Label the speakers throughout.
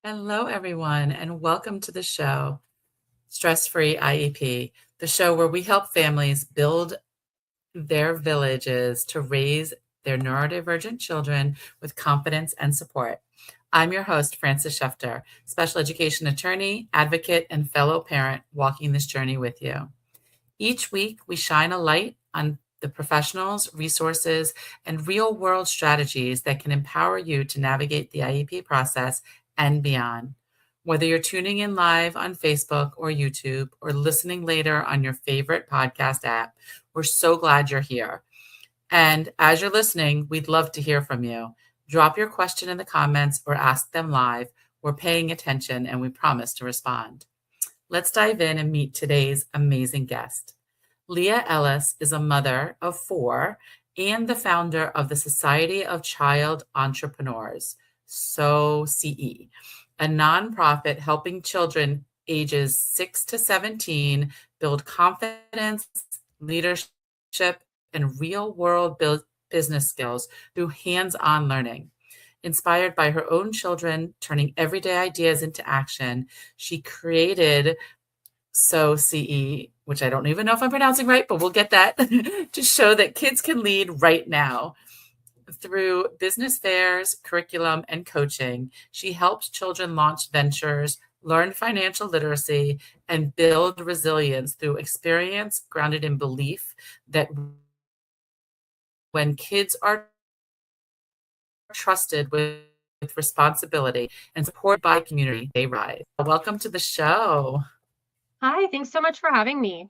Speaker 1: Hello, everyone, and welcome to the show, Stress Free IEP, the show where we help families build their villages to raise their neurodivergent children with confidence and support. I'm your host, Frances Schefter, special education attorney, advocate, and fellow parent walking this journey with you. Each week, we shine a light on the professionals, resources, and real world strategies that can empower you to navigate the IEP process and beyond. Whether you're tuning in live on Facebook or YouTube or listening later on your favorite podcast app, we're so glad you're here. And as you're listening, we'd love to hear from you. Drop your question in the comments or ask them live. We're paying attention and we promise to respond. Let's dive in and meet today's amazing guest. Leah Ellis is a mother of four and the founder of the Society of Child Entrepreneurs, SOCE, a nonprofit helping children ages 6 to 17 build confidence, leadership, and real-world business skills through hands-on learning. Inspired by her own children turning everyday ideas into action, she created SOCE, which I don't even know if I'm pronouncing right, but we'll get that, to show that kids can lead right now. Through business fairs, curriculum, and coaching, she helps children launch ventures, learn financial literacy, and build resilience through experience grounded in belief that when kids are trusted with responsibility and supported by community, they rise. Welcome to the show.
Speaker 2: Hi, thanks so much for having me.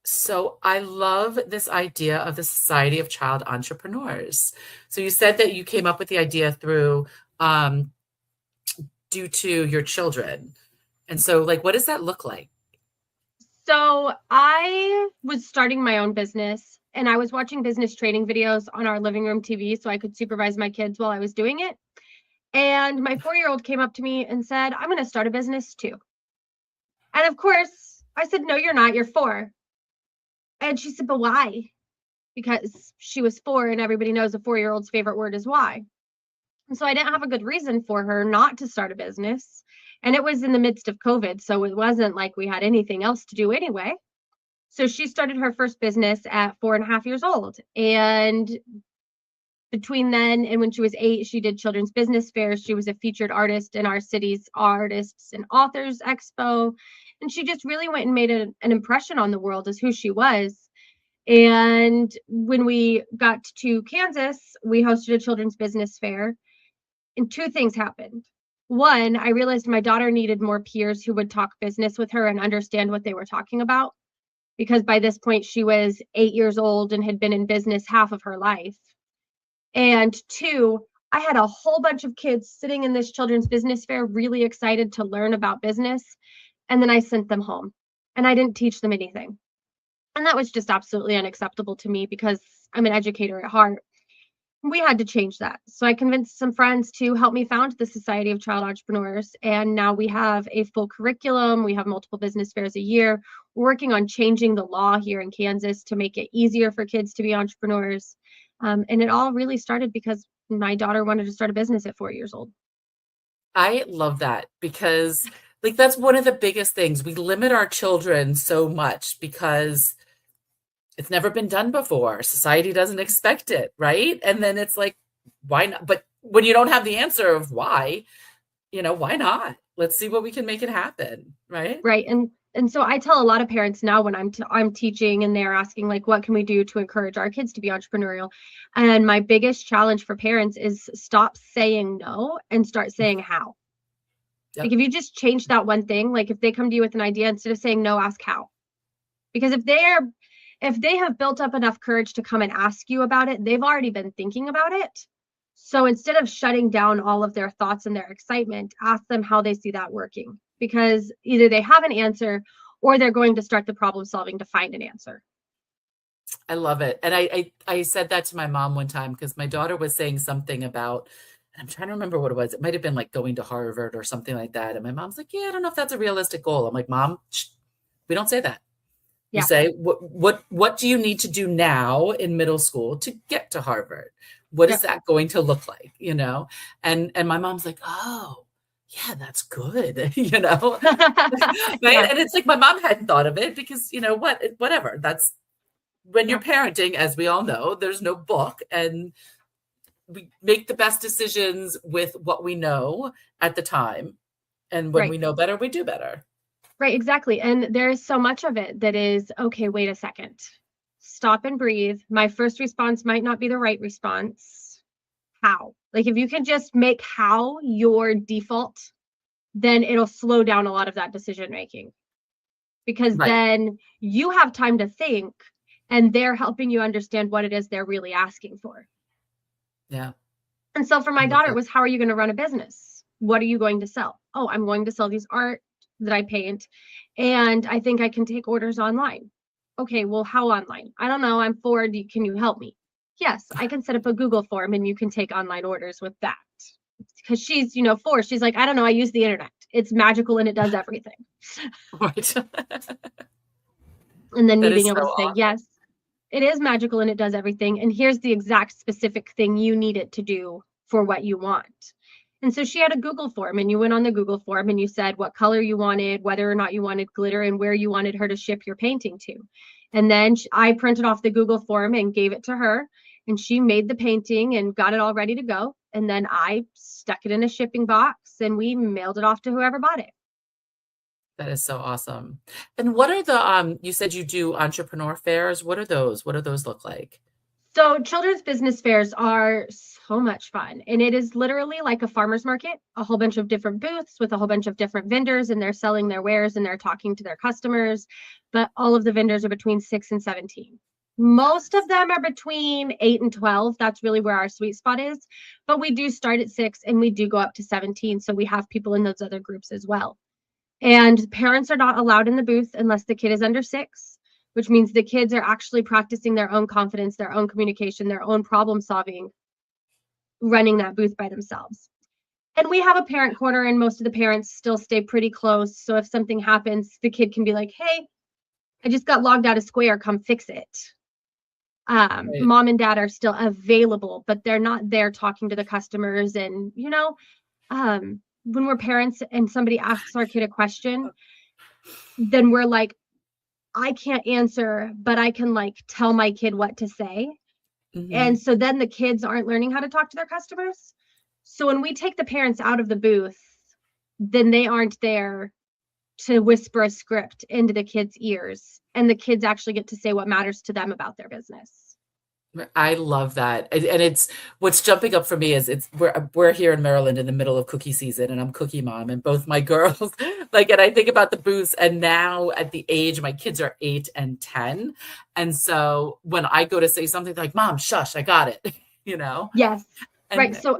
Speaker 1: So I love this idea of the Society of Child Entrepreneurs. So you said that you came up with the idea through due to your children. And so like what does that look like?
Speaker 2: So I was starting my own business and I was watching business training videos on our living room TV so I could supervise my kids while I was doing it. And my 4-year-old came up to me and said, I'm going to start a business too. And of course, I said, no, you're not. You're 4. And she said, but why? Because she was 4 and everybody knows a 4-year-old's favorite word is why. And so I didn't have a good reason for her not to start a business. And it was in the midst of COVID. So it wasn't like we had anything else to do anyway. So she started her first business at 4.5 years old. And between then and when she was 8, she did children's business fairs. She was a featured artist in our city's Artists and Authors Expo. And she just really went and made an impression on the world as who she was. And when we got to Kansas, we hosted a children's business fair. And 2 things happened. One, I realized my daughter needed more peers who would talk business with her and understand what they were talking about, because by this point she was 8 years old and had been in business half of her life. And 2, I had a whole bunch of kids sitting in this children's business fair really excited to learn about business, and then I sent them home and I didn't teach them anything. And that was just absolutely unacceptable to me because I'm an educator at heart. We had to change that. So I convinced some friends to help me found the Society of Child Entrepreneurs. And now we have a full curriculum. We have multiple business fairs a year. We're working on changing the law here in Kansas to make it easier for kids to be entrepreneurs. And it all really started because my daughter wanted to start a business at 4 years old.
Speaker 1: I love that because like that's one of the biggest things. We limit our children so much because it's never been done before. Society doesn't expect it, right? And then it's like, why not? But when you don't have the answer of why, why not? Let's see what we can make it happen, right?
Speaker 2: Right. And so I tell a lot of parents now when I'm teaching and they're asking like, what can we do to encourage our kids to be entrepreneurial? And my biggest challenge for parents is stop saying no and start saying how.
Speaker 1: Yep.
Speaker 2: Like if you just change that one thing, like if they come to you with an idea, instead of saying no, ask how. Because if they have built up enough courage to come and ask you about it, they've already been thinking about it. So instead of shutting down all of their thoughts and their excitement, ask them how they see that working, because either they have an answer or they're going to start the problem solving to find an answer.
Speaker 1: I love it. And I said that to my mom one time because my daughter was saying something about, and I'm trying to remember what it was. It might have been like going to Harvard or something like that. And my mom's like, yeah, I don't know if that's a realistic goal. I'm like, Mom, we don't say that. You
Speaker 2: Yeah.
Speaker 1: say, what do you need to do now in middle school to get to Harvard? What is
Speaker 2: Yep.
Speaker 1: that going to look like? And my mom's like, oh, yeah, that's good, right?
Speaker 2: Yeah.
Speaker 1: And it's like my mom hadn't thought of it because whatever. That's when you're
Speaker 2: Yeah.
Speaker 1: parenting, as we all know, there's no book, and we make the best decisions with what we know at the time. And when
Speaker 2: Right.
Speaker 1: we know better, we do better.
Speaker 2: Right. Exactly. And there's so much of it that is, okay, wait a second. Stop and breathe. My first response might not be the right response. How? Like if you can just make how your default, then it'll slow down a lot of that decision making, because
Speaker 1: Right.
Speaker 2: then you have time to think and they're helping you understand what it is they're really asking for.
Speaker 1: Yeah.
Speaker 2: And so for
Speaker 1: I
Speaker 2: my
Speaker 1: love
Speaker 2: daughter, it
Speaker 1: that.
Speaker 2: was, how are you going to run a business? What are you going to sell? Oh, I'm going to sell these art that I paint, and I think I can take orders online. Okay, well, how online? I don't know. I'm 4. Can you help me? Yes, I can set up a Google form and you can take online orders with that. Because she's, 4. She's like, I don't know. I use the internet. It's magical and it does everything.
Speaker 1: Right.
Speaker 2: And then me
Speaker 1: That is
Speaker 2: being
Speaker 1: so
Speaker 2: able to say,
Speaker 1: awesome.
Speaker 2: yes, it is magical and it does everything. And here's the exact specific thing you need it to do for what you want. And so she had a Google form, and you went on the Google form and you said what color you wanted, whether or not you wanted glitter, and where you wanted her to ship your painting to. And then I printed off the Google form and gave it to her, and she made the painting and got it all ready to go. And then I stuck it in a shipping box and we mailed it off to whoever bought it.
Speaker 1: That is so awesome. And what are the you said you do entrepreneur fairs. What are those? What do those look like?
Speaker 2: So children's business fairs are so much fun. And it is literally like a farmer's market, a whole bunch of different booths with a whole bunch of different vendors, and they're selling their wares and they're talking to their customers. But all of the vendors are between 6 and 17. Most of them are between 8 and 12. That's really where our sweet spot is. But we do start at 6 and we do go up to 17. So we have people in those other groups as well. And parents are not allowed in the booth unless the kid is under 6, which means the kids are actually practicing their own confidence, their own communication, their own problem solving, running that booth by themselves. And we have a parent corner, and most of the parents still stay pretty close. So if something happens, the kid can be like, hey, I just got logged out of Square, come fix it.
Speaker 1: Right.
Speaker 2: Mom and dad are still available, but they're not there talking to the customers. And, when we're parents and somebody asks our kid a question, then we're like, I can't answer, but I can tell my kid what to say. And
Speaker 1: Mhm.
Speaker 2: so then the kids aren't learning how to talk to their customers. So when we take the parents out of the booth, then they aren't there to whisper a script into the kids' ears. And the kids actually get to say what matters to them about their business.
Speaker 1: I love that. And it's what's jumping up for me is we're here in Maryland in the middle of cookie season, and I'm cookie mom, and both my girls and I think about the booths, and now at the age my kids are 8 and 10. And so when I go to say something, they're like, Mom, shush, I got it,
Speaker 2: Yes. Right.
Speaker 1: And
Speaker 2: So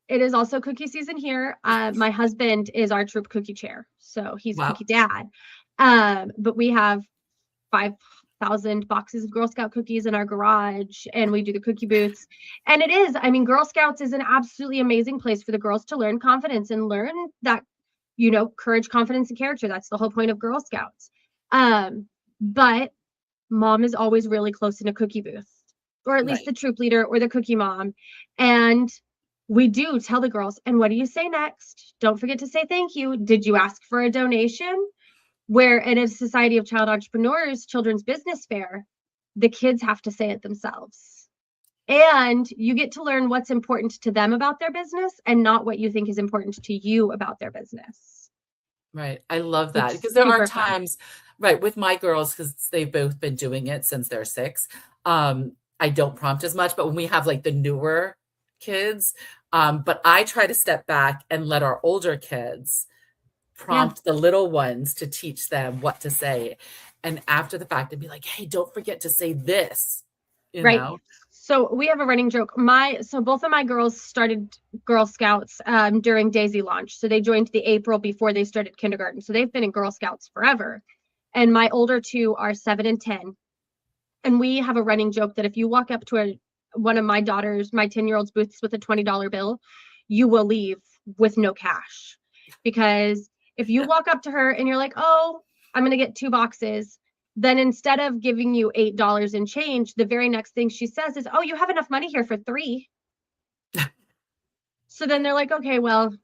Speaker 2: it is also cookie season here. My husband is our troop cookie chair. So he's
Speaker 1: wow.
Speaker 2: cookie dad. But we have 5,000 boxes of Girl Scout cookies in our garage, and we do the cookie booths. And Girl Scouts is an absolutely amazing place for the girls to learn confidence and learn that, courage, confidence, and character. That's the whole point of Girl Scouts. But mom is always really close in a cookie booth, or at least
Speaker 1: Right.
Speaker 2: the troop leader or the cookie mom. And we do tell the girls, and what do you say next? Don't forget to say thank you. Did you ask for a donation? Where in a Society of Child Entrepreneurs children's business fair, the kids have to say it themselves. And you get to learn what's important to them about their business and not what you think is important to you about their business.
Speaker 1: Right. I love that
Speaker 2: It's
Speaker 1: because there are
Speaker 2: super fun.
Speaker 1: times, right, with my girls, because they've both been doing it since they're 6. I don't prompt as much, but when we have the newer kids, but I try to step back and let our older kids
Speaker 2: Yeah.
Speaker 1: prompt the little ones to teach them what to say. And after the fact, and be like, hey, don't forget to say this, you
Speaker 2: Right.
Speaker 1: know?
Speaker 2: So we have a running joke. So both of my girls started Girl Scouts during Daisy launch. So they joined the April before they started kindergarten. So they've been in Girl Scouts forever. And my older 2 are 7 and 10. And we have a running joke that if you walk up to one of my 10-year-old's booths with a $20 bill, you will leave with no cash. Because if you walk up to her and you're like, oh, I'm going to get 2 boxes, then instead of giving you $8 in change, the very next thing she says is, oh, you have enough money here for 3. So then they're like, okay, well,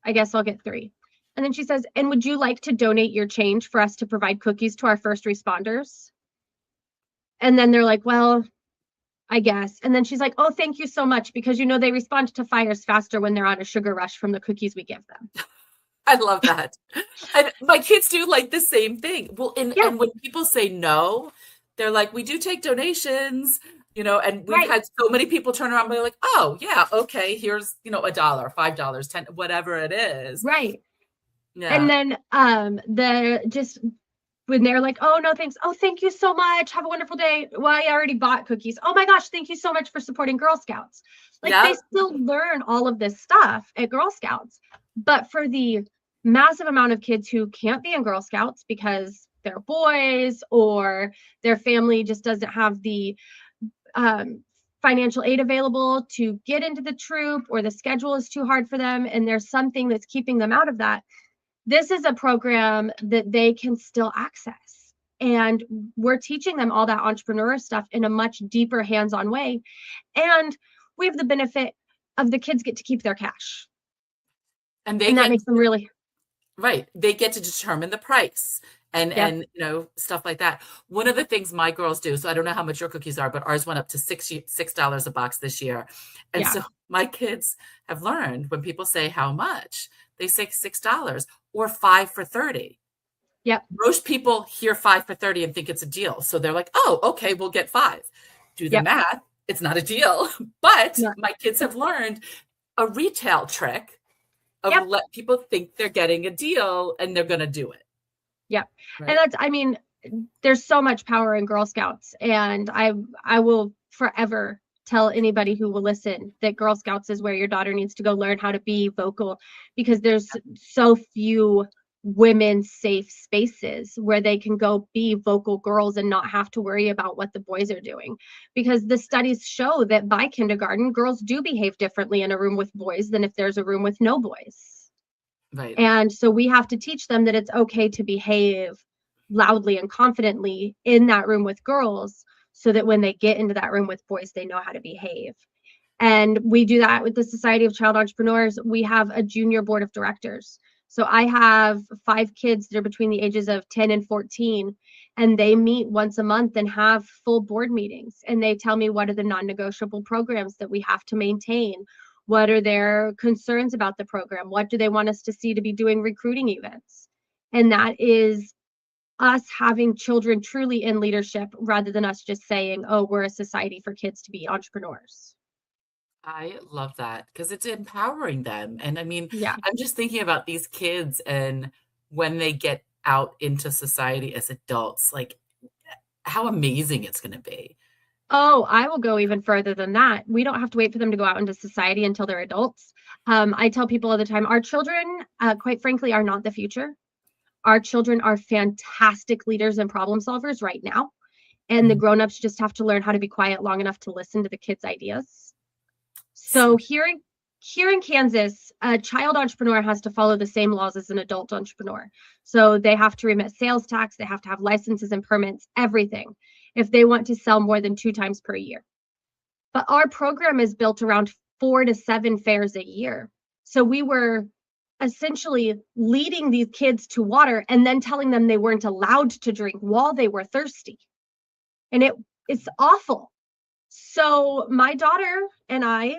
Speaker 2: I guess I'll get 3. And then she says, and would you like to donate your change for us to provide cookies to our first responders? And then they're like, well, I guess. And then she's like, oh, thank you so much, because they respond to fires faster when they're on a sugar rush from the cookies we give them.
Speaker 1: I love that. And my kids do like the same thing. Well,
Speaker 2: Yeah.
Speaker 1: and when people say no, they're like, we do take donations, and we've
Speaker 2: Right.
Speaker 1: had so many people turn around and be like, oh, yeah, okay, here's, $1, $5, 10, whatever it is.
Speaker 2: Right.
Speaker 1: Yeah.
Speaker 2: And then when they're like, oh, no, thanks. Oh, thank you so much. Have a wonderful day. Well, I already bought cookies. Oh my gosh, thank you so much for supporting Girl Scouts. Like
Speaker 1: Yeah.
Speaker 2: they still learn all of this stuff at Girl Scouts. But for the massive amount of kids who can't be in Girl Scouts because they're boys or their family just doesn't have the financial aid available to get into the troop, or the schedule is too hard for them and there's something that's keeping them out of that, this is a program that they can still access. And we're teaching them all that entrepreneur stuff in a much deeper hands-on way. And we have the benefit of the kids get to keep their cash.
Speaker 1: And
Speaker 2: that makes them really
Speaker 1: right. They get to determine the price and stuff like that. One of the things my girls do, so I don't know how much your cookies are, but ours went up to $6 a box this year. And so my kids have learned when people say how much, they say $6 or 5 for 30.
Speaker 2: Yep.
Speaker 1: Most people hear 5 for 30 and think it's a deal. So they're like, oh, okay, we'll get 5. Do the math. It's not a deal. But my kids have learned a retail trick of let people think they're getting a deal and they're going to do it.
Speaker 2: Yep. Right. And there's so much power in Girl Scouts, and I will forever tell anybody who will listen that Girl Scouts is where your daughter needs to go learn how to be vocal, because there's so few women's safe spaces where they can go be vocal girls and not have to worry about what the boys are doing, because the studies show that by kindergarten girls do behave differently in a room with boys than if there's a room with no boys.
Speaker 1: Right.
Speaker 2: And so we have to teach them that it's okay to behave loudly and confidently in that room with girls, so that when they get into that room with boys, they know how to behave. And we do that with the Society of Child Entrepreneurs. We have a junior board of directors. So I have 5 kids that are between the ages of 10 and 14, and they meet once a month and have full board meetings. And they tell me what are the non-negotiable programs that we have to maintain. What are their concerns about the program? What do they want us to see to be doing recruiting events? And that is us having children truly in leadership, rather than us just saying, oh, we're a society for kids to be entrepreneurs.
Speaker 1: I love that, because it's empowering them. And I mean,
Speaker 2: Yeah.
Speaker 1: I'm just thinking about these kids and when they get out into society as adults, like how amazing it's going to be.
Speaker 2: Oh, I will go even further than that. We don't have to wait for them to go out into society until they're adults. I tell people all the time, our children, quite frankly, are not the future. Our children are fantastic leaders and problem solvers right now. And the grownups just have to learn how to be quiet long enough to listen to the kids' ideas. So here in Kansas, a child entrepreneur has to follow the same laws as an adult entrepreneur. So they have to remit sales tax, they have to have licenses and permits, everything, if they want to sell more than 2 times per year. But our program is built around 4 to 7 fairs a year. So we were essentially leading these kids to water and then telling them they weren't allowed to drink while they were thirsty. And it's awful. So my daughter and I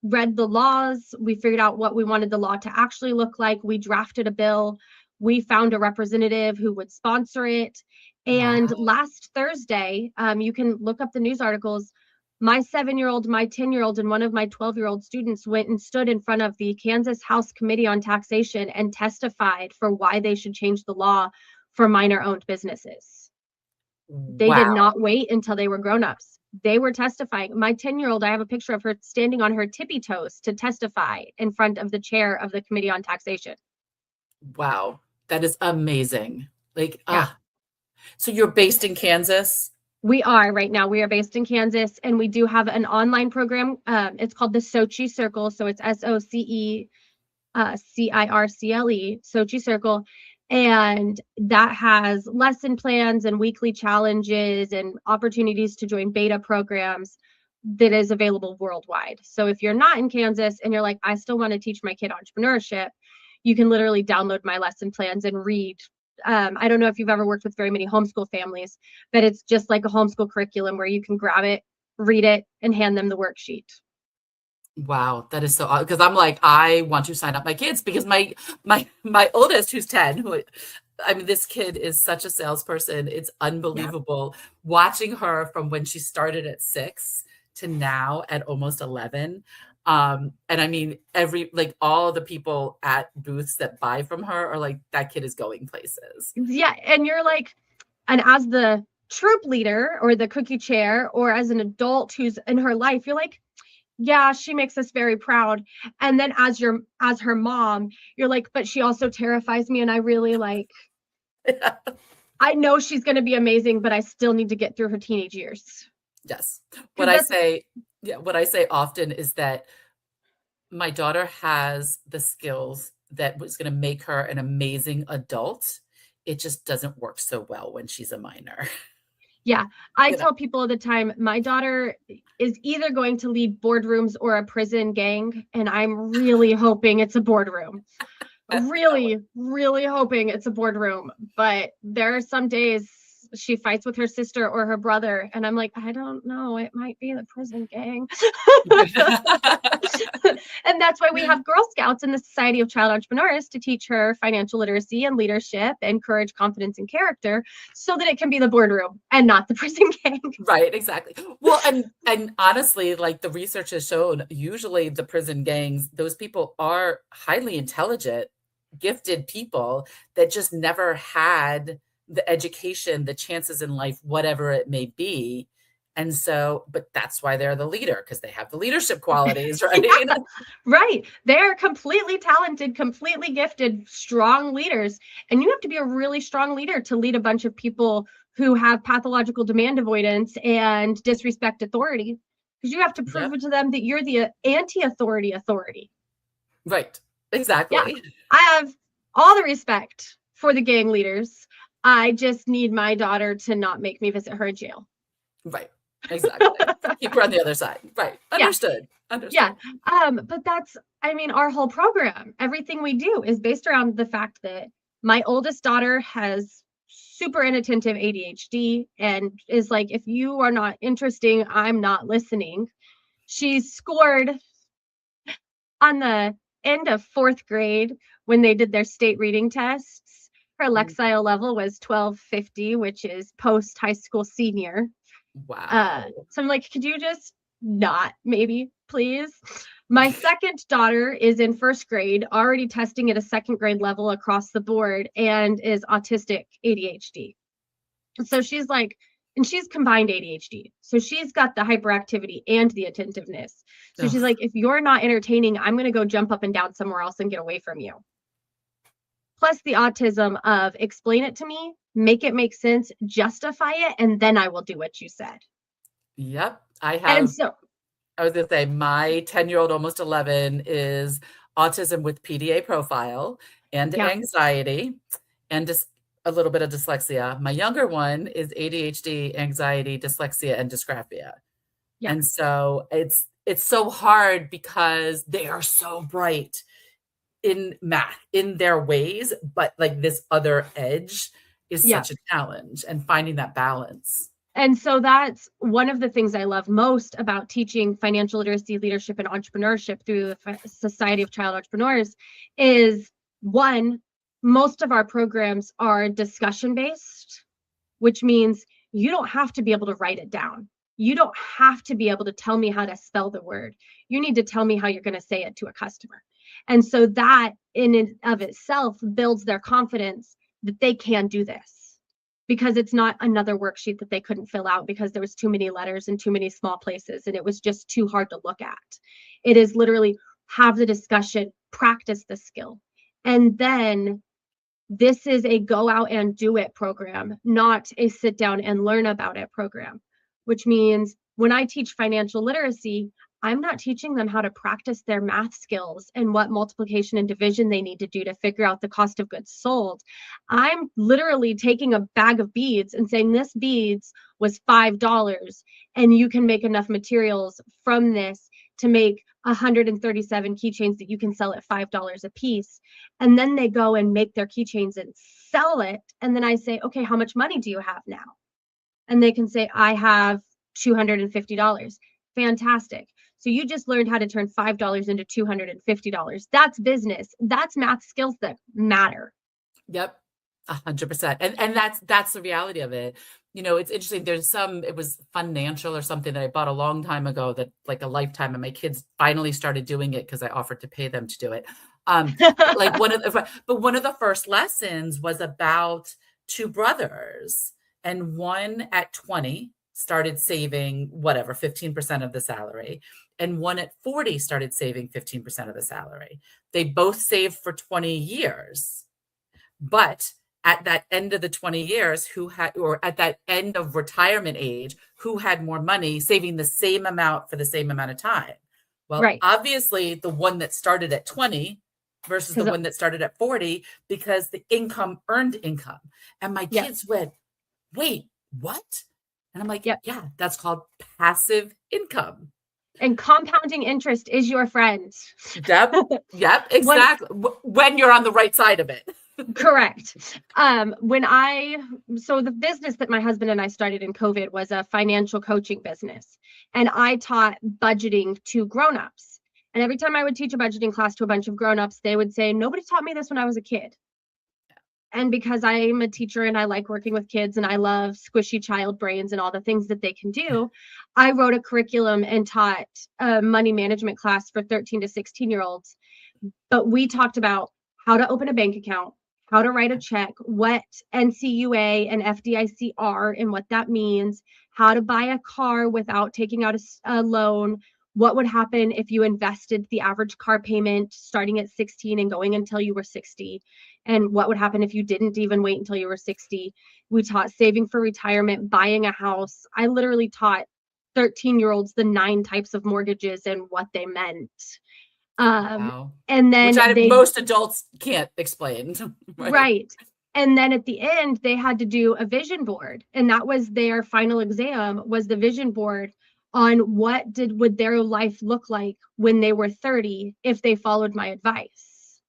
Speaker 2: read the laws. We figured out what we wanted the law to actually look like. We drafted a bill. We found a representative who would sponsor it. And last Thursday, you can look up the news articles. My 7-year-old, my 10-year-old, and one of my 12-year-old students went and stood in front of the Kansas House Committee on Taxation and testified for why they should change the law for minor-owned businesses. They did not wait until they were grown-ups. They were testifying. My 10-year-old, I have a picture of her standing on her tippy toes to testify in front of the chair of the Committee on Taxation.
Speaker 1: Wow. That is amazing. So you're based in Kansas?
Speaker 2: We are right now. We are based in Kansas, and we do have an online program. It's called the Sochi Circle. So it's SOCECIRCLE, Sochi Circle. And that has lesson plans and weekly challenges and opportunities to join beta programs that is available worldwide. So if you're not in Kansas and you're like, I still want to teach my kid entrepreneurship, you can literally download my lesson plans and read. I don't know if you've ever worked with very many homeschool families, but it's just like a homeschool curriculum where you can grab it, read it, and hand them the worksheet.
Speaker 1: Wow, that is so odd because I'm like, I want to sign up my kids because my oldest, who's 10, who I mean, this kid is such a salesperson. It's
Speaker 2: Yeah.
Speaker 1: unbelievable watching her from when she started at 6 to now at almost 11. And I mean, all the people at booths that buy from her are like, that kid is going places.
Speaker 2: Yeah. And you're like, and as the troop leader or the cookie chair, or as an adult who's in her life, you're like, yeah, she makes us very proud. And then as her mom, you're like, but she also terrifies me. And I really like, I know she's going to be amazing, but I still need to get through her teenage years.
Speaker 1: Yes. What
Speaker 2: Because
Speaker 1: I
Speaker 2: that's,
Speaker 1: say, yeah, what I say often is that my daughter has the skills that was going to make her an amazing adult. It just doesn't work so well when she's a minor.
Speaker 2: yeah, I
Speaker 1: You know?
Speaker 2: tell people all the time, my daughter is either going to lead boardrooms or a prison gang. And I'm really hoping it's a boardroom. Really, really hoping it's a boardroom. But there are some days she fights with her sister or her brother, and I'm like, I don't know, it might be the prison gang. And that's why we have Girl Scouts in the Society of Child Entrepreneurs to teach her financial literacy and leadership, encourage confidence and character, so that it can be the boardroom and not the prison gang.
Speaker 1: Right, exactly. Well, and honestly, like the research has shown, usually the prison gangs, those people are highly intelligent, gifted people that just never had the education, the chances in life, whatever it may be. And so, but that's why they're the leader, because they have the leadership qualities, right?
Speaker 2: Yeah, right. They're completely talented, completely gifted, strong leaders. And you have to be a really strong leader to lead a bunch of people who have pathological demand avoidance and disrespect authority, because you have to prove
Speaker 1: Yep.
Speaker 2: to them that you're the anti-authority authority.
Speaker 1: Right.
Speaker 2: Yeah,
Speaker 1: Exactly.
Speaker 2: I have all the respect for the gang leaders. I just need my daughter to not make me visit her in jail.
Speaker 1: Right. Exactly. Keep her on the other side. Right.
Speaker 2: Yeah.
Speaker 1: Understood.
Speaker 2: Yeah.
Speaker 1: Understood.
Speaker 2: But that's, I mean, our whole program, everything we do is based around the fact that my oldest daughter has super inattentive ADHD and is like, if you are not interesting, I'm not listening. She scored on the end of 4th grade when they did their state reading tests. Her
Speaker 1: Mm.
Speaker 2: Lexile level was 1250, which is post high school senior.
Speaker 1: Wow.
Speaker 2: So I'm like, could you just not, maybe, please? My second daughter is in 1st grade, already testing at a 2nd grade level across the board, and is autistic ADHD. So she's like, and she's combined ADHD. So she's got the hyperactivity and the attentiveness. So she's
Speaker 1: Ugh.
Speaker 2: like, if you're not entertaining, I'm going to go jump up and down somewhere else and get away from you. Plus the autism of explain it to me, make it make sense, justify it, and then I will do what you said.
Speaker 1: Yep.
Speaker 2: And so,
Speaker 1: I was going to say, my 10-year-old, almost 11, is autism with PDA profile and
Speaker 2: yeah,
Speaker 1: anxiety and just a little bit of dyslexia. My younger one is ADHD, anxiety, dyslexia, and dysgraphia.
Speaker 2: yeah.
Speaker 1: And so it's so hard because they are so bright in math, in their ways, but like this other edge is
Speaker 2: Yeah.
Speaker 1: such a challenge and finding that balance.
Speaker 2: And so that's one of the things I love most about teaching financial literacy, leadership, and entrepreneurship through the Society of Child Entrepreneurs is, one, most of our programs are discussion based, which means you don't have to be able to write it down. You don't have to be able to tell me how to spell the word. You need to tell me how you're going to say it to a customer. And so that in and of itself builds their confidence that they can do this, because it's not another worksheet that they couldn't fill out because there was too many letters and too many small places and it was just too hard to look at. It is literally have the discussion, practice the skill. And then this is a go out and do it program, not a sit down and learn about it program, which means when I teach financial literacy, I'm not teaching them how to practice their math skills and what multiplication and division they need to do to figure out the cost of goods sold. I'm literally taking a bag of beads and saying, this beads was $5, and you can make enough materials from this to make 137 keychains that you can sell at $5 a piece. And then they go and make their keychains and sell it. And then I say, okay, how much money do you have now? And they can say, I have $250. Fantastic. So you just learned how to turn $5 into $250. That's business. That's math skills that matter.
Speaker 1: Yep. 100%. And that's the reality of it. It's interesting. It was financial or something that I bought a long time ago, that like a lifetime, and my kids finally started doing it because I offered to pay them to do it. Like one of the first lessons was about two brothers, and one at 20 started saving whatever, 15% of the salary, and one at 40 started saving 15% of the salary. They both saved for 20 years. But at that end of the 20 years, or at that end of retirement age, who had more money saving the same amount for the same amount of time? Well,
Speaker 2: Right.
Speaker 1: obviously the one that started at 20 versus the one that started at 40, because the earned income. And my kids went, wait, what? And I'm like, yeah, that's called passive income.
Speaker 2: And compounding interest is your friend.
Speaker 1: Yep, exactly. When you're on the right side of it.
Speaker 2: Correct. So the business that my husband and I started in COVID was a financial coaching business. And I taught budgeting to grownups. And every time I would teach a budgeting class to a bunch of grownups, they would say, nobody taught me this when I was a kid. And because I'm a teacher and I like working with kids and I love squishy child brains and all the things that they can do, I wrote a curriculum and taught a money management class for 13 to 16-year-olds. But we talked about how to open a bank account, how to write a check, what NCUA and FDIC are and what that means, how to buy a car without taking out a loan, what would happen if you invested the average car payment starting at 16 and going until you were 60, and what would happen if you didn't even wait until you were 60. We taught saving for retirement, buying a house. I literally taught 13-year-olds the 9 types of mortgages and what they meant.
Speaker 1: Wow.
Speaker 2: And then
Speaker 1: most adults can't explain.
Speaker 2: Right. And then at the end, they had to do a vision board. And that was their final exam, was the vision board on would their life look like when they were 30 if they followed my advice.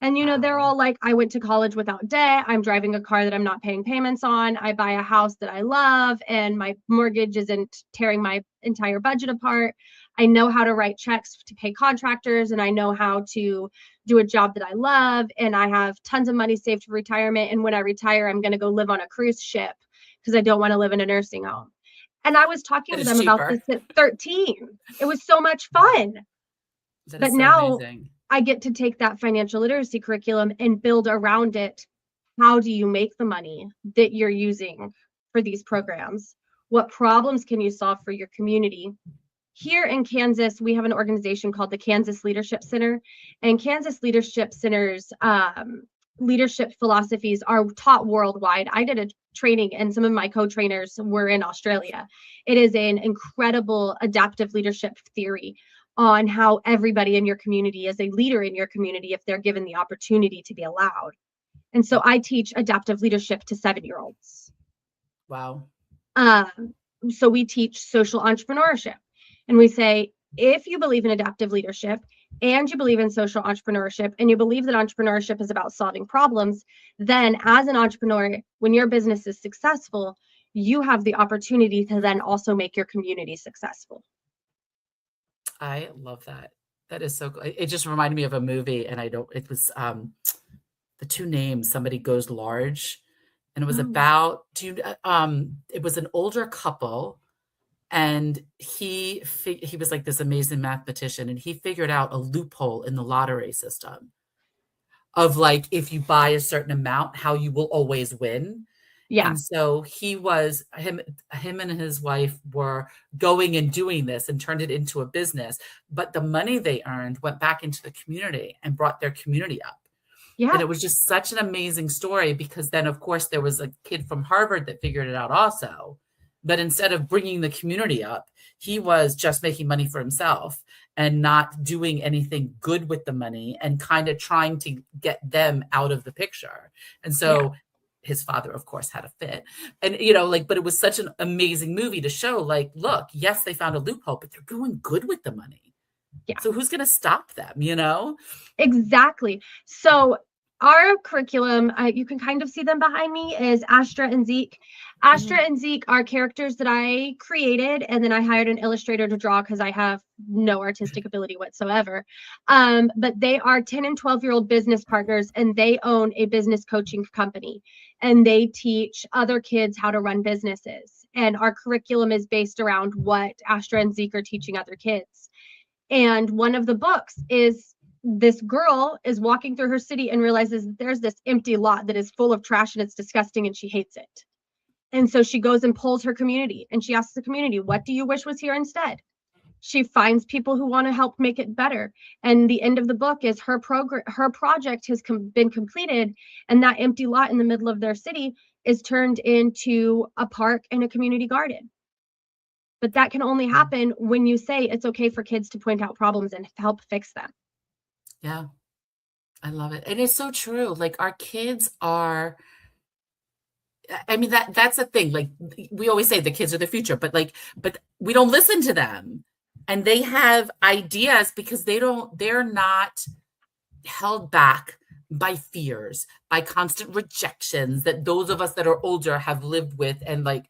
Speaker 2: And, they're all like, I went to college without debt. I'm driving a car that I'm not paying payments on. I buy a house that I love, and my mortgage isn't tearing my entire budget apart. I know how to write checks to pay contractors, and I know how to do a job that I love, and I have tons of money saved for retirement. And when I retire, I'm going to go live on a cruise ship because I don't want to live in a nursing home. And I was talking to them about this at 13. It was so much fun. But now I get to take that financial literacy curriculum and build around it. How do you make the money that you're using for these programs? What problems can you solve for your community? Here in Kansas, we have an organization called the Kansas Leadership Center, and Kansas Leadership Center's leadership philosophies are taught worldwide. I did a training, and some of my co-trainers were in Australia. It is an incredible adaptive leadership theory on how everybody in your community is a leader in your community if they're given the opportunity to be allowed. And so I teach adaptive leadership to 7-year-olds.
Speaker 1: Wow.
Speaker 2: So we teach social entrepreneurship. And we say, if you believe in adaptive leadership and you believe in social entrepreneurship and you believe that entrepreneurship is about solving problems, then as an entrepreneur, when your business is successful, you have the opportunity to then also make your community successful.
Speaker 1: I love that. That is so cool. It just reminded me of a movie, and it was the two names, Somebody Goes Large. And it was about, it was an older couple, and he was like this amazing mathematician, and he figured out a loophole in the lottery system of like, if you buy a certain amount, how you will always win. Yeah. And so him and his wife were going and doing this and turned it into a business, but the money they earned went back into the community and brought their community up. Yeah. And it was just such an amazing story, because then of course there was a kid from Harvard that figured it out also. But instead of bringing the community up, he was just making money for himself and not doing anything good with the money and kind of trying to get them out of the picture. And
Speaker 2: Yeah,
Speaker 1: so his father, of course, had a fit. And, like, but it was such an amazing movie to show, like, look, yes, they found a loophole, but they're doing good with the money.
Speaker 2: yeah.
Speaker 1: So who's going to stop them?
Speaker 2: Exactly. So our curriculum, you can kind of see them behind me, is Astra and Zeke. Astra
Speaker 1: Mhm.
Speaker 2: and Zeke are characters that I created, and then I hired an illustrator to draw because I have no artistic ability whatsoever. But they are 10 and 12-year-old business partners, and they own a business coaching company, and they teach other kids how to run businesses. And our curriculum is based around what Astra and Zeke are teaching other kids. And one of the books is this girl is walking through her city and realizes that there's this empty lot that is full of trash and it's disgusting and she hates it. And so she goes and polls her community and she asks the community, what do you wish was here instead? She finds people who want to help make it better. And the end of the book is her project has been completed, and that empty lot in the middle of their city is turned into a park and a community garden. But that can only happen when you say it's okay for kids to point out problems and help fix them.
Speaker 1: Yeah, I love it. And it's so true. Like our kids are, I mean, that's the thing. Like we always say the kids are the future, but we don't listen to them. And they have ideas because they're not held back by fears, by constant rejections that those of us that are older have lived with and like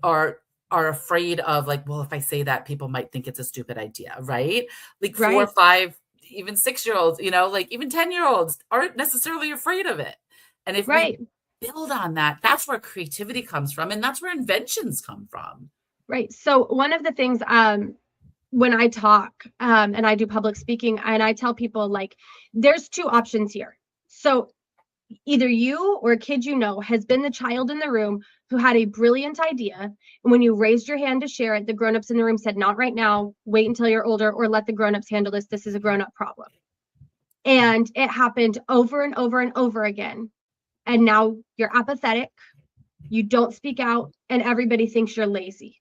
Speaker 1: are afraid of, like, well, if I say that, people might think it's a stupid idea, right? Like 4 or
Speaker 2: Right,
Speaker 1: 5, even 6-year-olds, like even 10-year-olds aren't necessarily afraid of it. And if we
Speaker 2: right,
Speaker 1: build on that, that's where creativity comes from and that's where inventions come from.
Speaker 2: right. So one of the things when I talk and I do public speaking and I tell people, like, there's two options here. So either you or a kid has been the child in the room who had a brilliant idea, and when you raised your hand to share it, the grown-ups in the room said, not right now, wait until you're older, or let the grown-ups handle this. This is a grown-up problem. And it happened over and over and over again. And now you're apathetic, you don't speak out, and everybody thinks you're lazy.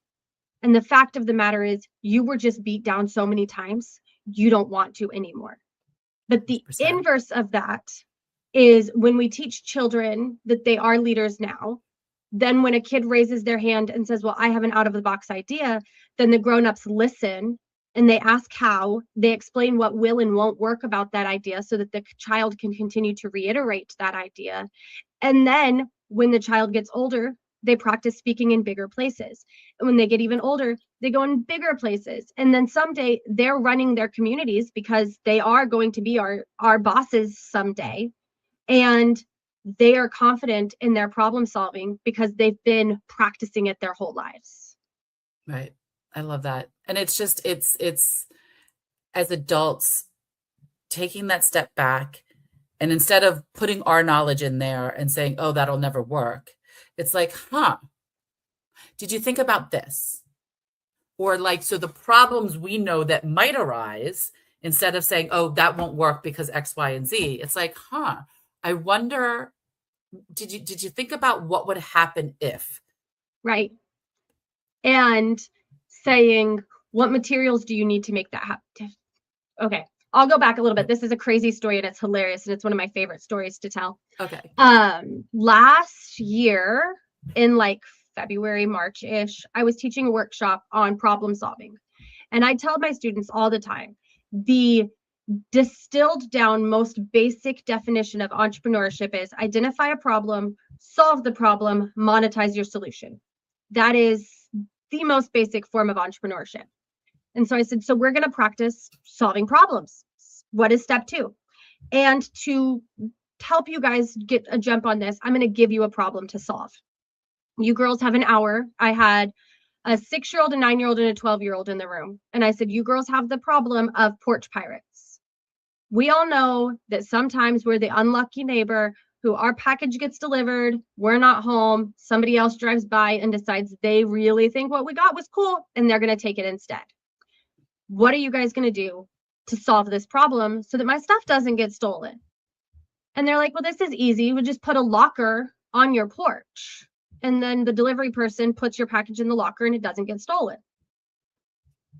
Speaker 2: And the fact of the matter is, you were just beat down so many times, you don't want to anymore. But the
Speaker 1: 100%.
Speaker 2: inverse of that is when we teach children that they are leaders now, then when a kid raises their hand and says, well, I have an out of the box idea, then the grown-ups listen and they ask how, they explain what will and won't work about that idea so that the child can continue to reiterate that idea. And then when the child gets older, they practice speaking in bigger places. And when they get even older, they go in bigger places. And then someday they're running their communities because they are going to be our bosses someday. And they are confident in their problem solving because they've been practicing it their whole lives.
Speaker 1: Right. I love that. And it's just, it's as adults taking that step back and instead of putting our knowledge in there and saying, oh, that'll never work, it's like, did you think about this? Or like, so the problems we know that might arise, instead of saying, oh, that won't work because X, Y, and Z, it's like, I wonder, did you think about what would happen if?
Speaker 2: Right. And saying, what materials do you need to make that happen? Okay. I'll go back a little bit. This is a crazy story and it's hilarious. And it's one of my favorite stories to tell.
Speaker 1: Okay.
Speaker 2: Last year in like February, March-ish, I was teaching a workshop on problem solving. And I tell my students all the time, the distilled down most basic definition of entrepreneurship is identify a problem, solve the problem, monetize your solution. That is the most basic form of entrepreneurship. And so I said, so we're going to practice solving problems. What is step 2? And to help you guys get a jump on this, I'm going to give you a problem to solve. You girls have an hour. I had a 6-year-old, a 9-year-old, and a 12-year-old in the room. And I said, you girls have the problem of porch pirates. We all know that sometimes we're the unlucky neighbor who our package gets delivered, we're not home, somebody else drives by and decides they really think what we got was cool, and they're going to take it instead. What are you guys going to do to solve this problem so that my stuff doesn't get stolen? And they're like, well, this is easy. We'll just put a locker on your porch. and then the delivery person puts your package in the locker and it doesn't get stolen.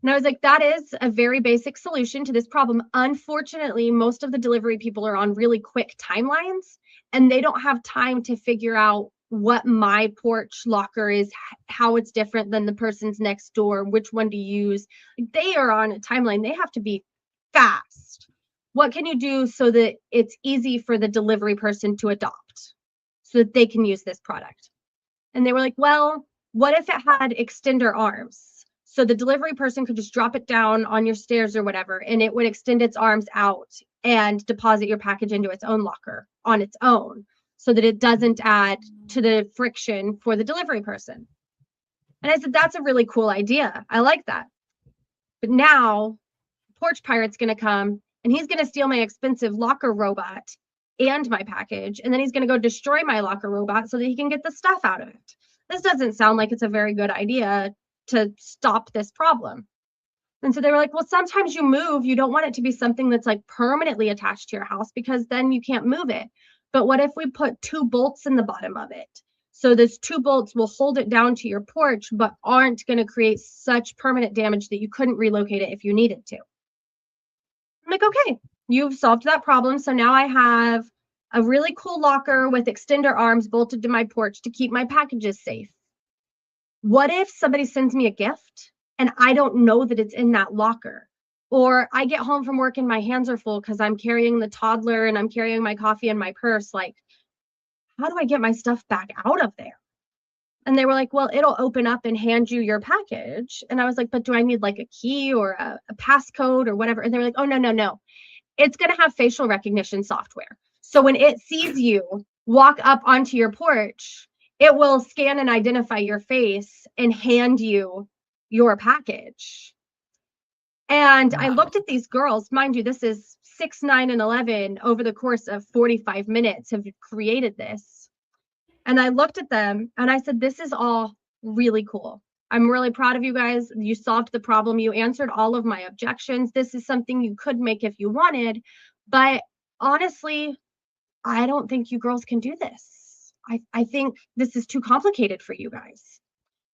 Speaker 2: And I was like, that is a very basic solution to this problem. Unfortunately, most of the delivery people are on really quick timelines, and they don't have time to figure out what my porch locker is, how it's different than the person's next door, which one to use. They are on a timeline. They have to be fast. What can you do so that it's easy for the delivery person to adopt so that they can use this product? And they were like, well, what if it had extender arms? So the delivery person could just drop it down on your stairs or whatever, and it would extend its arms out and deposit your package into its own locker on its own, so that it doesn't add to the friction for the delivery person. And I said, that's a really cool idea. I like that. But now Porch Pirate's going to come and he's going to steal my expensive locker robot and my package. And then he's going to go destroy my locker robot so that he can get the stuff out of it. This doesn't sound like it's a very good idea to stop this problem. And so they were like, well, sometimes you move, you don't want it to be something that's like permanently attached to your house, because then you can't move it. But what if we put 2 bolts in the bottom of it? So those 2 bolts will hold it down to your porch, but aren't going to create such permanent damage that you couldn't relocate it if you needed to. I'm like, okay, you've solved that problem. So now I have a really cool locker with extender arms bolted to my porch to keep my packages safe. What if somebody sends me a gift and I don't know that it's in that locker? Or I get home from work and my hands are full because I'm carrying the toddler and I'm carrying my coffee in my purse. Like, how do I get my stuff back out of there? And they were like, well, it'll open up and hand you your package. And I was like, but do I need like a key or a passcode or whatever? And they were like, oh, no. It's going to have facial recognition software. So when it sees you walk up onto your porch, it will scan and identify your face and hand you your package. And wow. I looked at these girls, mind you, this is 6, 9, and 11 over the course of 45 minutes have created this. And I looked at them and I said, this is all really cool. I'm really proud of you guys. You solved the problem. You answered all of my objections. This is something you could make if you wanted. But honestly, I don't think you girls can do this. I think this is too complicated for you guys.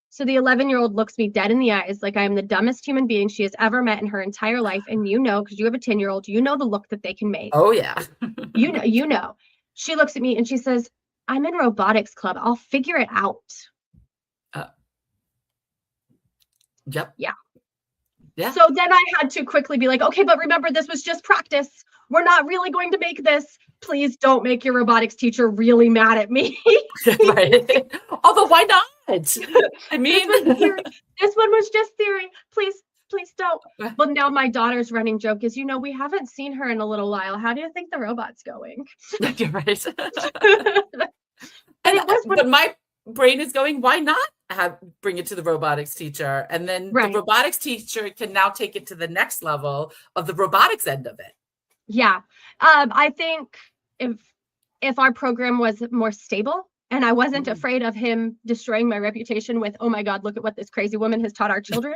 Speaker 2: So the 11-year-old looks me dead in the eyes like I am the dumbest human being she has ever met in her entire life. And you know, because you have a 10-year-old, you know the look that they can make.
Speaker 1: Oh, yeah.
Speaker 2: you know. She looks at me and she says, I'm in robotics club. I'll figure it out.
Speaker 1: Yep.
Speaker 2: Yeah. So then I had to quickly be like, okay, but remember, this was just practice. We're not really going to make this. Please don't make your robotics teacher really mad at me.
Speaker 1: Right. Although, why not? I mean,
Speaker 2: this one was just theory. Please don't. Well, now my daughter's running joke is, we haven't seen her in a little while. How do you think the robot's going?
Speaker 1: You're right. But my brain is going, why not bring it to the robotics teacher? And then the robotics teacher can now take it to the next level of the robotics end of it.
Speaker 2: Yeah. I think if our program was more stable and I wasn't afraid of him destroying my reputation with, oh my God, look at what this crazy woman has taught our children,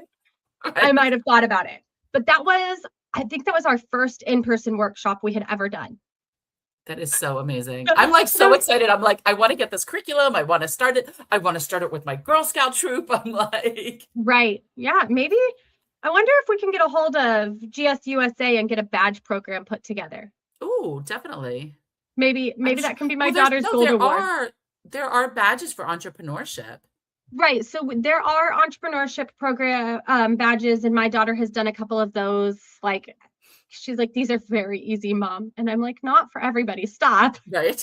Speaker 2: I might have thought about it. But I think that was our first in-person workshop we had ever done.
Speaker 1: That is so amazing. I'm like so excited. I'm like, I want to get this curriculum. I want to start it. I want to start it with my Girl Scout troop. I'm like,
Speaker 2: right. Yeah. Maybe. I wonder if we can get a hold of GSUSA and get a badge program put together.
Speaker 1: Oh, definitely.
Speaker 2: Maybe that can be my daughter's gold award.
Speaker 1: There are badges for entrepreneurship.
Speaker 2: Right. So there are entrepreneurship program badges, and my daughter has done a couple of those. Like, she's like, these are very easy, Mom. And I'm like, not for everybody. Stop.
Speaker 1: Right.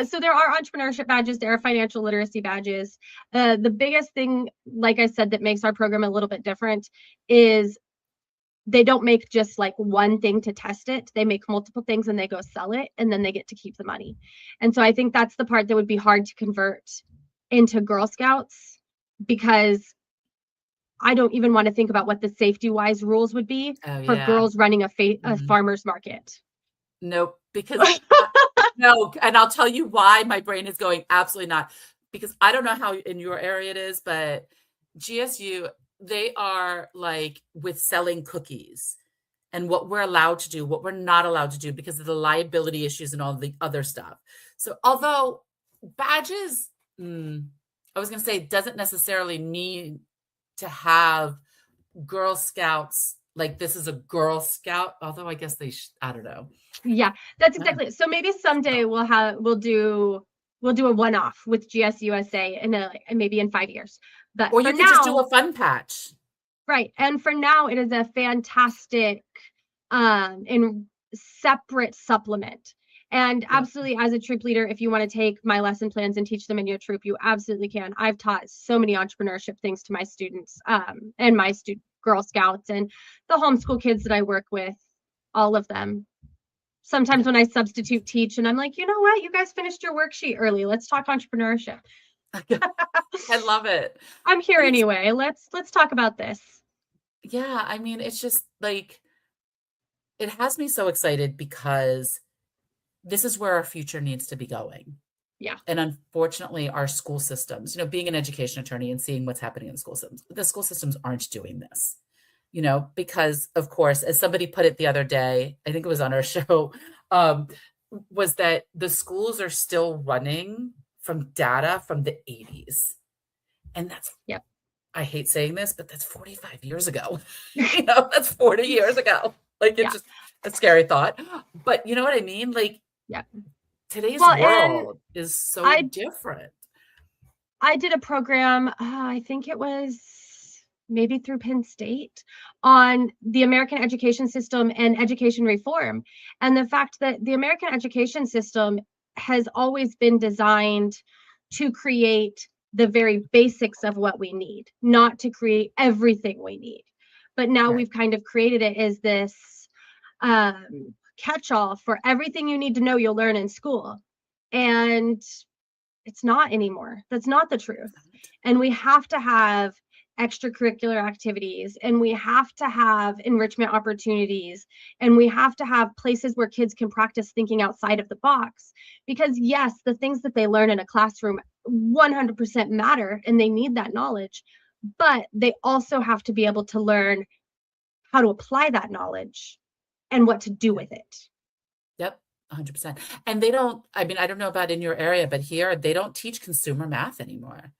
Speaker 2: So there are entrepreneurship badges. There are financial literacy badges. The biggest thing, like I said, that makes our program a little bit different is they don't make just like one thing to test it. They make multiple things and they go sell it, and then they get to keep the money. And so I think that's the part that would be hard to convert into Girl Scouts, because I don't even want to think about what the safety-wise rules would be for girls running a farmer's market.
Speaker 1: Nope, because no, and I'll tell you why my brain is going absolutely not. Because I don't know how in your area it is, but GSU, they are like with selling cookies and what we're allowed to do, what we're not allowed to do because of the liability issues and all the other stuff. So although badges, I was going to say, doesn't necessarily need to have Girl Scouts, like this is a Girl Scout, although I guess I don't know.
Speaker 2: Yeah, that's
Speaker 1: No.
Speaker 2: exactly it. So maybe someday we'll do a one-off with GSUSA and maybe in 5 years. But
Speaker 1: Or
Speaker 2: for
Speaker 1: you could just do
Speaker 2: now,
Speaker 1: a fun patch.
Speaker 2: right. And for now, it is a fantastic and separate supplement. And
Speaker 1: Yep.
Speaker 2: absolutely, as a troop leader, if you want to take my lesson plans and teach them in your troop, you absolutely can. I've taught so many entrepreneurship things to my students and my Girl Scouts and the homeschool kids that I work with, all of them. Sometimes when I substitute teach and I'm like, you know what, you guys finished your worksheet early. Let's talk entrepreneurship.
Speaker 1: I love it.
Speaker 2: I'm here anyway. Let's talk about this.
Speaker 1: Yeah, I mean, it's just like, it has me so excited because this is where our future needs to be going.
Speaker 2: Yeah.
Speaker 1: And unfortunately, our school systems, being an education attorney and seeing what's happening in the school systems aren't doing this, because of course, as somebody put it the other day, I think it was on our show, was that the schools are still running from data from the 80s. And that's,
Speaker 2: yep.
Speaker 1: I hate saying this, but that's 45 years ago. That's 40 years ago. Like, it's just a scary thought. But you know what I mean? Like, today's world is so different.
Speaker 2: I did a program, I think it was maybe through Penn State, on the American education system and education reform. And the fact that the American education system has always been designed to create the very basics of what we need, not to create everything we need. But now we've kind of created it as this catch-all for everything you need to know you'll learn in school. And it's not anymore. That's not the truth. And we have to have extracurricular activities, and we have to have enrichment opportunities, and we have to have places where kids can practice thinking outside of the box. Because yes, the things that they learn in a classroom 100% matter, and they need that knowledge, but they also have to be able to learn how to apply that knowledge and what to do with it.
Speaker 1: Yep. 100%. And they don't, I mean, I don't know about in your area, but here they don't teach consumer math anymore.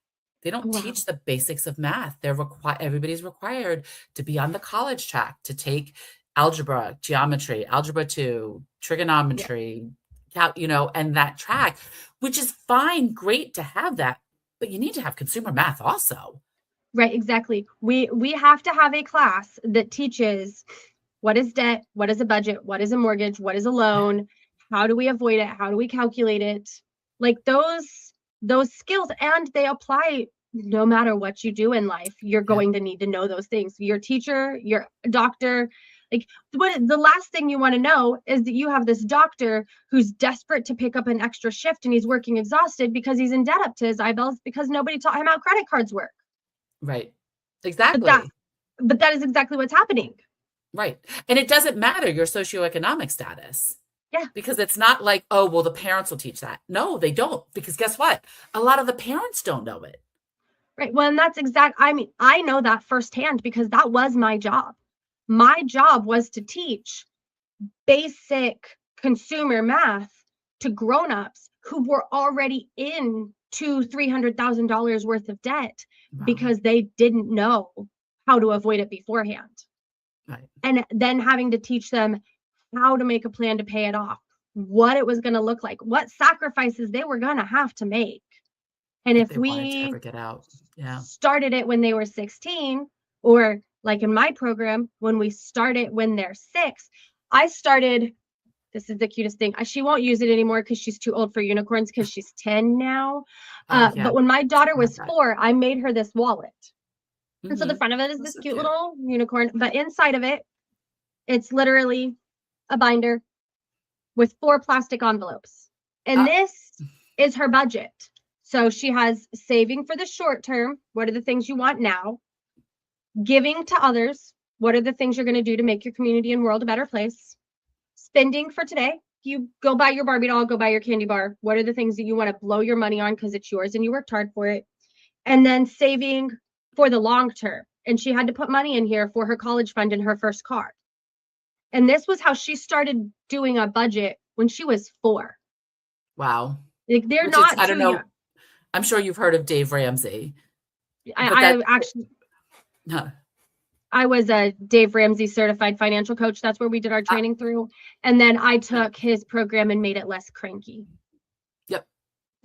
Speaker 1: They don't teach the basics of math. Everybody's required to be on the college track to take algebra, geometry, algebra 2, trigonometry, and that track, which is fine, great to have that, but you need to have consumer math also.
Speaker 2: Right, exactly. We have to have a class that teaches what is debt, what is a budget, what is a mortgage, what is a loan, how do we avoid it, how do we calculate it? Like those skills, and they apply no matter what you do in life. You're going to need to know those things. Your teacher, your doctor, like the last thing you want to know is that you have this doctor who's desperate to pick up an extra shift and he's working exhausted because he's in debt up to his eyeballs because nobody taught him how credit cards work.
Speaker 1: Right. Exactly.
Speaker 2: But that is exactly what's happening.
Speaker 1: Right. And it doesn't matter your socioeconomic status.
Speaker 2: Yeah.
Speaker 1: Because it's not like, oh, well, the parents will teach that. No, they don't. Because guess what? A lot of the parents don't know it.
Speaker 2: Right. Well, and that's I mean, I know that firsthand because that was my job. My job was to teach basic consumer math to grownups who were already in $200,000-$300,000 worth of debt because they didn't know how to avoid it beforehand.
Speaker 1: Right.
Speaker 2: And then having to teach them how to make a plan to pay it off, what it was going to look like, what sacrifices they were going to have to make. And if we
Speaker 1: ever get out.
Speaker 2: started it when they were 16, or like in my program, when we start it when they're 6, I started, this is the cutest thing. She won't use it anymore because she's too old for unicorns because she's 10 now. But when my daughter was 4, I made her this wallet. And so the front of it is this cute little unicorn, but inside of it, it's literally a binder with 4 plastic envelopes. And this is her budget. So she has saving for the short term. What are the things you want now? Giving to others. What are the things you're going to do to make your community and world a better place? Spending for today. You go buy your Barbie doll, go buy your candy bar. What are the things that you want to blow your money on because it's yours and you worked hard for it? And then saving for the long term. And she had to put money in here for her college fund and her first car. And this was how she started doing a budget when she was 4.
Speaker 1: Wow.
Speaker 2: Like they're
Speaker 1: Which is,
Speaker 2: not
Speaker 1: I don't
Speaker 2: too young.
Speaker 1: know. I'm sure you've heard of Dave Ramsey, but
Speaker 2: I actually
Speaker 1: huh,
Speaker 2: I was a Dave Ramsey certified financial coach. That's where we did our
Speaker 1: uh,
Speaker 2: training through. And then I took his program and made it less cranky.
Speaker 1: yep.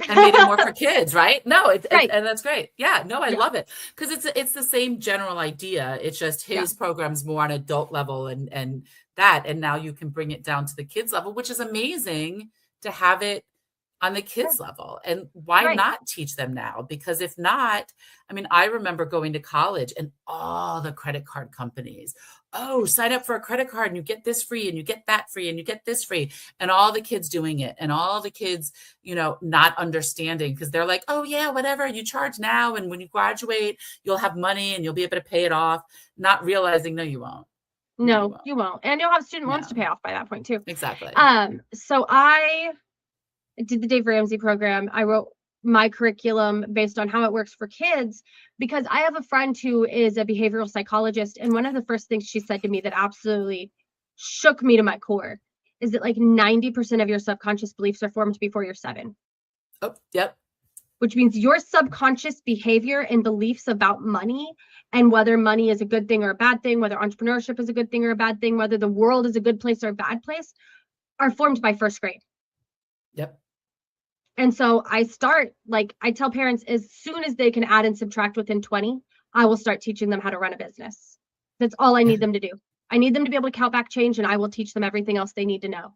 Speaker 1: And made it more for kids, right? No,
Speaker 2: Right.
Speaker 1: and that's great. Yeah, no, I
Speaker 2: Yeah.
Speaker 1: love it because it's the same general idea. It's just
Speaker 2: Yeah.
Speaker 1: his program's more on adult level and that, and now you can bring it down to the kids level, which is amazing to have it on the
Speaker 2: Yeah.
Speaker 1: kids level. And why
Speaker 2: Right.
Speaker 1: not teach them now? Because if not, I mean, I remember going to college and all the credit card companies, oh, sign up for a credit card and you get this free and you get that free and you get this free. And all the kids doing it and all the kids, not understanding because they're like, oh, yeah, whatever, you charge now. And when you graduate, you'll have money and you'll be able to pay it off, not realizing, no, you won't. No, you
Speaker 2: No,
Speaker 1: won't.
Speaker 2: you won't. And you'll have student loans to
Speaker 1: No,
Speaker 2: pay off by that point too.
Speaker 1: exactly.
Speaker 2: So I did the Dave Ramsey program. I wrote my curriculum based on how it works for kids because I have a friend who is a behavioral psychologist. And one of the first things she said to me that absolutely shook me to my core is that like 90% of your subconscious beliefs are formed before you're 7,
Speaker 1: Oh, yep.
Speaker 2: which means your subconscious behavior and beliefs about money and whether money is a good thing or a bad thing, whether entrepreneurship is a good thing or a bad thing, whether the world is a good place or a bad place, are formed by first grade.
Speaker 1: Yep.
Speaker 2: And so I tell parents as soon as they can add and subtract within 20, I will start teaching them how to run a business. That's all I need them to do. I need them to be able to count back change, and I will teach them everything else they need to know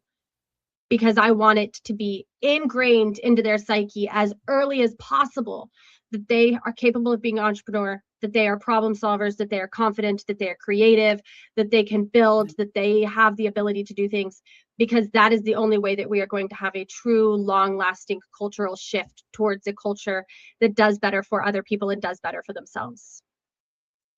Speaker 2: because I want it to be ingrained into their psyche as early as possible that they are capable of being an entrepreneur, that they are problem solvers, that they are confident, that they are creative, that they can build, that they have the ability to do things, because that is the only way that we are going to have a true, long-lasting cultural shift towards a culture that does better for other people and does better for themselves.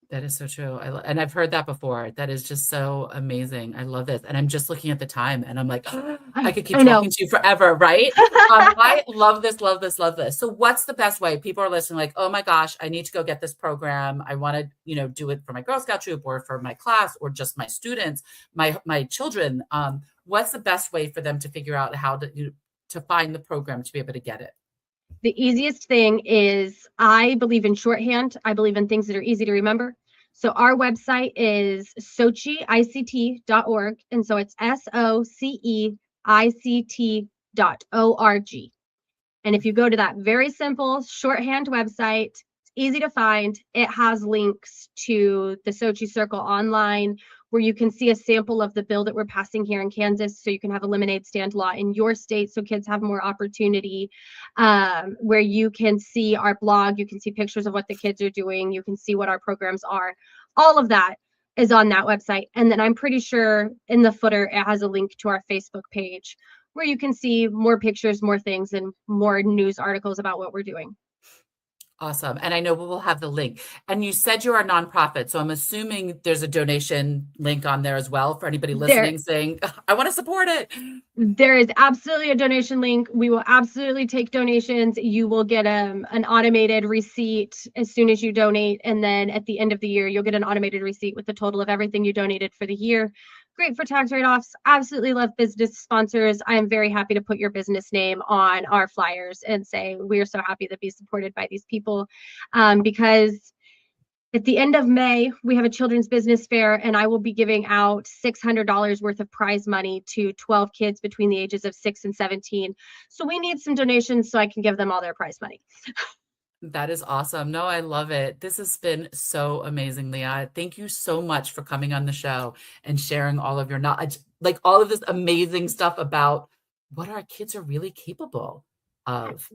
Speaker 1: That is so true. And I've heard that before. That is just so amazing. I love this. And I'm just looking at the time and I'm like, I could keep
Speaker 2: I know.
Speaker 1: talking to you forever, right? I love this, love this, love this. So what's the best way? People are listening like, oh my gosh, I need to go get this program. I want to, do it for my Girl Scout troop or for my class or just my students, my children. What's the best way for them to figure out how to find the program to be able to get it?
Speaker 2: The easiest thing is I believe in shorthand. I believe in things that are easy to remember. So our website is SoCICT.org. And so it's SOCEICT.org. And if you go to that very simple shorthand website, it's easy to find. It has links to the Sochi Circle online where you can see a sample of the bill that we're passing here in Kansas, so you can have a lemonade stand law in your state so kids have more opportunity, where you can see our blog, you can see pictures of what the kids are doing, you can see what our programs are. All of that is on that website. And then I'm pretty sure in the footer, it has a link to our Facebook page where you can see more pictures, more things, and more news articles about what we're doing.
Speaker 1: Awesome. And I know we will have the link. And you said you're a nonprofit, so I'm assuming there's a donation link on there as well for anybody listening saying, I want to support it.
Speaker 2: There is absolutely a donation link. We will absolutely take donations. You will get an automated receipt as soon as you donate. And then at the end of the year, you'll get an automated receipt with the total of everything you donated for the year. Great for tax write-offs. Absolutely love business sponsors. I am very happy to put your business name on our flyers and say, we are so happy to be supported by these people, because at the end of May, we have a children's business fair, and I will be giving out $600 worth of prize money to 12 kids between the ages of 6 and 17. So we need some donations so I can give them all their prize money.
Speaker 1: That is awesome. No, I love it. This has been so amazing, Leah. Thank you so much for coming on the show and sharing all of your knowledge, like all of this amazing stuff about what our kids are really capable of.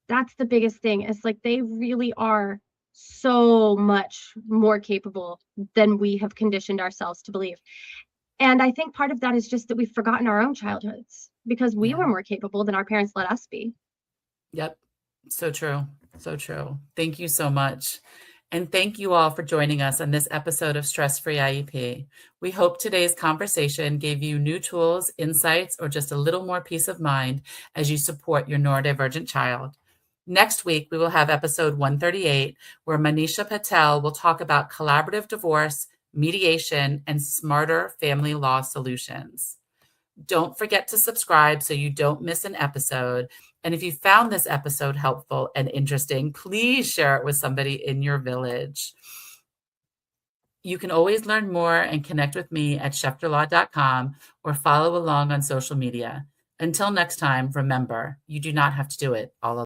Speaker 2: That's the biggest thing. It's like they really are so much more capable than we have conditioned ourselves to believe. And I think part of that is just that we've forgotten our own childhoods because we were more capable than our parents let us be.
Speaker 1: Yep. So true. So true. Thank you so much. And thank you all for joining us on this episode of Stress Free IEP. We hope today's conversation gave you new tools, insights, or just a little more peace of mind as you support your neurodivergent child. Next week, we will have episode 138, where Manisha Patel will talk about collaborative divorce, mediation, and smarter family law solutions. Don't forget to subscribe so you don't miss an episode. And if you found this episode helpful and interesting, please share it with somebody in your village. You can always learn more and connect with me at schefterlaw.com or follow along on social media. Until next time, remember, you do not have to do it all alone.